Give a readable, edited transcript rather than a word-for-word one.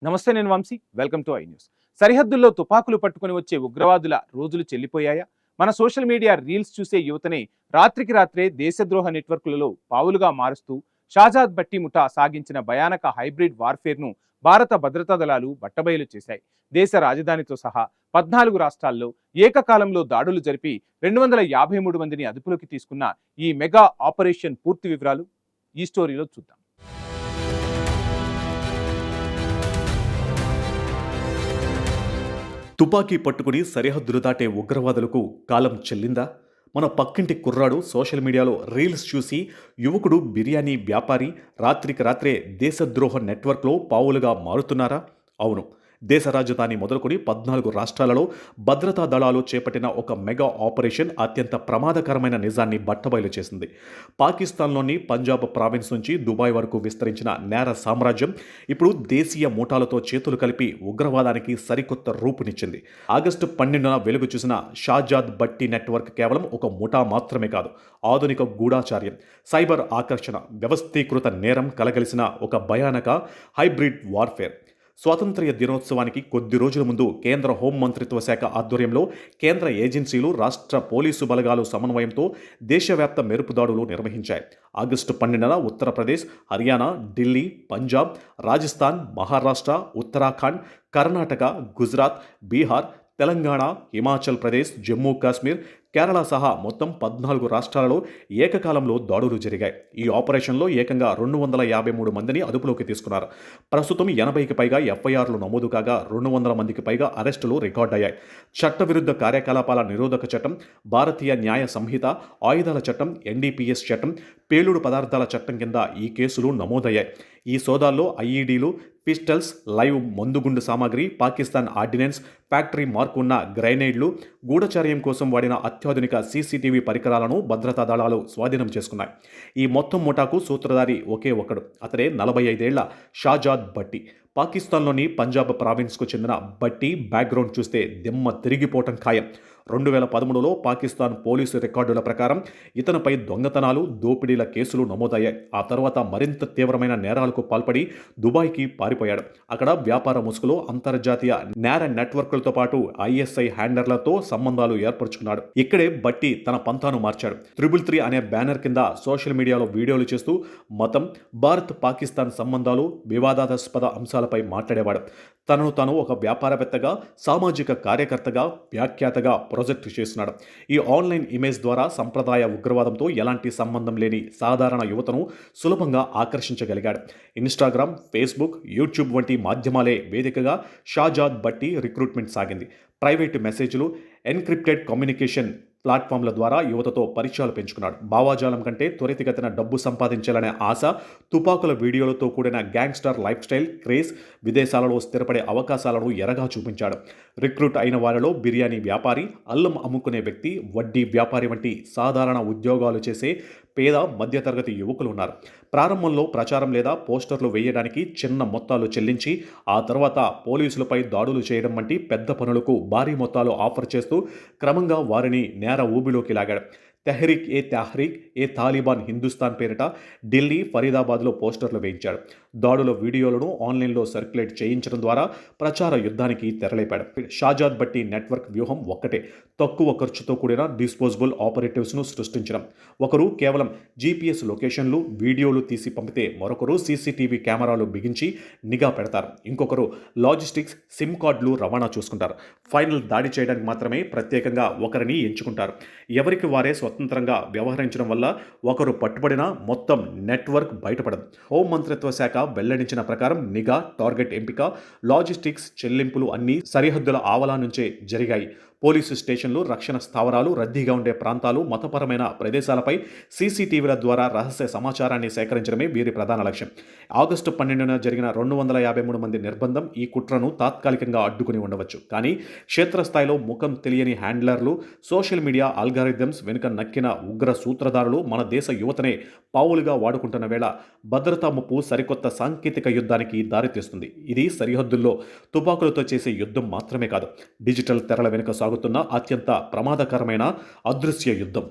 నమస్తే, నేను Vamshi. Welcome to I news. సరిహద్దుల్లో తుపాకులు పట్టుకుని వచ్చే ఉగ్రవాదుల రోజులు చెల్లిపోయాయా? మన సోషల్ మీడియా రీల్స్ చూసే యువతనే రాత్రికి రాత్రే దేశద్రోహ నెట్వర్క్లలో పావులుగా మారుస్తూ షాజాద్ భట్టి ముఠా సాగించిన భయానక హైబ్రిడ్ వార్ఫేర్ను భారత భద్రతా దళాలు బట్టబయలు చేశాయి. దేశ రాజధానితో సహా 14 రాష్ట్రాల్లో ఏకకాలంలో దాడులు జరిపి 253 మందిని అదుపులోకి తీసుకున్న ఈ మెగా ఆపరేషన్ పూర్తి వివరాలు ఈ స్టోరీలో చూద్దాం. తుపాకీ పట్టుకుని సరిహద్దులు దాటే ఉగ్రవాదులకు కాలం చెల్లిందా? మన పక్కింటి కుర్రాడు సోషల్ మీడియాలో రీల్స్ చూసి యువకుడు బిర్యానీ వ్యాపారి రాత్రికి రాత్రే దేశద్రోహ నెట్వర్క్లో పావులుగా మారుతున్నారా? అవును. దేశ రాజధాని మొదలుకొని 14 రాష్ట్రాలలో భద్రతా దళాలు చేపట్టిన ఒక మెగా ఆపరేషన్ అత్యంత ప్రమాదకరమైన నిజాన్ని బట్టబయలు చేసింది. పాకిస్తాన్లోని పంజాబ్ ప్రావిన్స్ నుంచి దుబాయ్ వరకు విస్తరించిన నేర సామ్రాజ్యం ఇప్పుడు దేశీయ మూటాలతో చేతులు కలిపి ఉగ్రవాదానికి సరికొత్త రూపునిచ్చింది. ఆగస్టు 12న వెలుగు చూసిన షాజాద్ భట్టి నెట్వర్క్ కేవలం ఒక ముఠా మాత్రమే కాదు, ఆధునిక గూఢాచార్యం, సైబర్ ఆకర్షణ, వ్యవస్థీకృత నేరం కలగలిసిన ఒక భయానక హైబ్రిడ్ వార్ఫేర్. స్వాతంత్ర్య దినోత్సవానికి కొద్ది రోజుల ముందు కేంద్ర హోంమంత్రిత్వ శాఖ ఆధ్వర్యంలో కేంద్ర ఏజెన్సీలు, రాష్ట్ర పోలీసు బలగాలు సమన్వయంతో దేశవ్యాప్త మెరుపుదాడులు నిర్వహించాయి. ఆగస్టు 12న ఉత్తరప్రదేశ్, హర్యానా, ఢిల్లీ, పంజాబ్, రాజస్థాన్, మహారాష్ట్ర, ఉత్తరాఖండ్, కర్ణాటక, గుజరాత్, బీహార్, తెలంగాణ, హిమాచల్ ప్రదేశ్, జమ్మూ కాశ్మీర్, కేరళ సహా మొత్తం 14 రాష్ట్రాలలో ఏకకాలంలో దాడులు జరిగాయి. ఈ ఆపరేషన్లో ఏకంగా 253 మందిని అదుపులోకి తీసుకున్నారు. ప్రస్తుతం 80కి పైగా ఎఫ్ఐఆర్లు నమోదు కాగా 200 మందికి పైగా అరెస్టులు రికార్డయ్యాయి. చట్టవిరుద్ధ కార్యకలాపాల నిరోధక చట్టం, భారతీయ న్యాయ సంహిత, ఆయుధాల చట్టం, ఎన్డీపీఎస్ చట్టం, పేలుడు పదార్థాల చట్టం కింద ఈ కేసులు నమోదయ్యాయి. ఈ సోదాల్లో ఐఈడీలు, పిస్టల్స్, లైవ్ మందుగుండు సామాగ్రి, పాకిస్తాన్ ఆర్డినెన్స్, ఫ్యాక్టరీ మార్కు ఉన్న గ్రైనేడ్లు, గూఢచర్యం కోసం వాడిన అత్యాధునిక సీసీటీవీ పరికరాలను భద్రతా దళాలు స్వాధీనం చేసుకున్నాయి. ఈ మొత్తం ముఠాకు సూత్రధారి ఒకే ఒక్కడు. అతడే 45 ఏళ్ల షాజాద్ భట్టి. పాకిస్తాన్లోని పంజాబ్ ప్రావిన్స్కు చెందిన భట్టి బ్యాక్గ్రౌండ్ చూస్తే దిమ్మ తిరిగిపోవటం ఖాయం. 2013లో పాకిస్తాన్ పోలీసు రికార్డుల ప్రకారం ఇతనిపై దొంగతనాలు, దోపిడీల కేసులు నమోదయ్యాయి. ఆ తర్వాత మరింత తీవ్రమైన నేరాలకు పాల్పడి దుబాయ్కి పారిపోయాడు. అక్కడ వ్యాపార ముసుగులో అంతర్జాతీయ నేర నెట్వర్క్లతో పాటు ఐఎస్ఐ హ్యాండర్లతో సంబంధాలు ఏర్పరచుకున్నాడు. ఇక్కడే బట్టి తన పంతాను మార్చాడు. 333 అనే బ్యానర్ కింద సోషల్ మీడియాలో వీడియోలు చేస్తూ మతం, భారత్ పాకిస్తాన్ సంబంధాలు, వివాదాస్పద అంశాలపై మాట్లాడేవాడు. తనను తాను ఒక వ్యాపారవేత్తగా, సామాజిక కార్యకర్తగా, వ్యాఖ్యాతగా ప్రాజెక్ట్ చేస్తున్నాడు. ఈ ఆన్లైన్ ఇమేజ్ ద్వారా సంప్రదాయ ఉగ్రవాదంతో ఎలాంటి సంబంధం లేని సాధారణ యువతను సులభంగా ఆకర్షించగలిగాడు. ఇన్స్టాగ్రామ్, ఫేస్బుక్, యూట్యూబ్ వంటి మాధ్యమాలే వేదికగా షాజాద్ భట్టి రిక్రూట్మెంట్ సాగింది. ప్రైవేటు మెసేజ్లు, ఎన్క్రిప్టెడ్ కమ్యూనికేషన్ ప్లాట్ఫామ్ల ద్వారా యువతతో పరిచయాలు పెంచుకున్నాడు. భావాజాలం కంటే త్వరితగతిన డబ్బు సంపాదించాలనే ఆశ, తుపాకుల వీడియోలతో కూడిన గ్యాంగ్స్టర్ లైఫ్ స్టైల్ క్రేజ్, విదేశాలలో స్థిరపడే అవకాశాలను ఎరగా చూపించాడు. రిక్రూట్ అయిన వారిలో బిర్యానీ వ్యాపారి, అల్లం అమ్ముకునే వ్యక్తి, వడ్డీ వ్యాపారి వంటి సాధారణ ఉద్యోగాలు చేసే పేద మధ్యతరగతి యువకులు ఉన్నారు. ప్రారంభంలో ప్రచారం లేదా పోస్టర్లు వేయడానికి చిన్న మొత్తాలు చెల్లించి ఆ తర్వాత పోలీసులపై దాడులు చేయడం వంటి పెద్ద పనులకు భారీ మొత్తాలు ఆఫర్ చేస్తూ క్రమంగా వారిని నేర ఊబిలోకి లాగాడు. తెహ్రీక్ ఏ తాలిబాన్ హిందుస్థాన్ పేరిట ఢిల్లీ, ఫరీదాబాద్లో పోస్టర్లు వేయించాడు. దాడుల వీడియోలను ఆన్లైన్లో సర్క్యులేట్ చేయించడం ద్వారా ప్రచార యుద్ధానికి తెరలేపాడు. షాజాద్ భట్టి నెట్వర్క్ వ్యూహం ఒక్కటే, తక్కువ ఖర్చుతో కూడిన డిస్పోజబుల్ ఆపరేటివ్స్ను సృష్టించడం. ఒకరు కేవలం జీపీఎస్ లొకేషన్లు, వీడియోలు తీసి పంపితే మరొకరు సీసీటీవీ కెమెరాలు బిగించి నిఘా పెడతారు. ఇంకొకరు లాజిస్టిక్స్, సిమ్ కార్డులు రవాణా చూసుకుంటారు. ఫైనల్ దాడి చేయడానికి మాత్రమే ప్రత్యేకంగా ఒకరిని ఎంచుకుంటారు. ఎవరికి వారే స్వతంత్రంగా వ్యవహరించడం వల్ల ఒకరు పట్టుబడిన మొత్తం నెట్వర్క్ బయటపడదు. హోంమంత్రిత్వ శాఖ వెల్లడించిన ప్రకారం నిఘా, టార్గెట్ ఎంపిక, లాజిస్టిక్స్, చెల్లింపులు అన్నీ సరిహద్దుల ఆవలా నుంచే జరిగాయి. పోలీసు స్టేషన్లు, రక్షణ స్థావరాలు, రద్దీగా ఉండే ప్రాంతాలు, మతపరమైన ప్రదేశాలపై సీసీటీవీల ద్వారా రహస్య సమాచారాన్ని సేకరించడమే వీరి ప్రధాన లక్ష్యం. ఆగస్టు 12న జరిగిన 253 మంది నిర్బంధం ఈ కుట్రను తాత్కాలికంగా అడ్డుకుని ఉండవచ్చు. కానీ క్షేత్రస్థాయిలో ముఖం తెలియని హ్యాండ్లర్లు, సోషల్ మీడియా ఆల్గారిథమ్స్ వెనుక నక్కిన ఉగ్ర సూత్రధారులు మన దేశ యువతనే పావులుగా వాడుకుంటున్న వేళ భద్రతా ముప్పు సరికొత్త సాంకేతిక యుద్ధానికి దారితీస్తుంది. ఇది సరిహద్దుల్లో తుపాకులతో చేసే యుద్ధం మాత్రమే కాదు, డిజిటల్ తెరల వెనుక సాగుతున్న అత్యంత ప్రమాదకరమైన అదృశ్య యుద్ధం.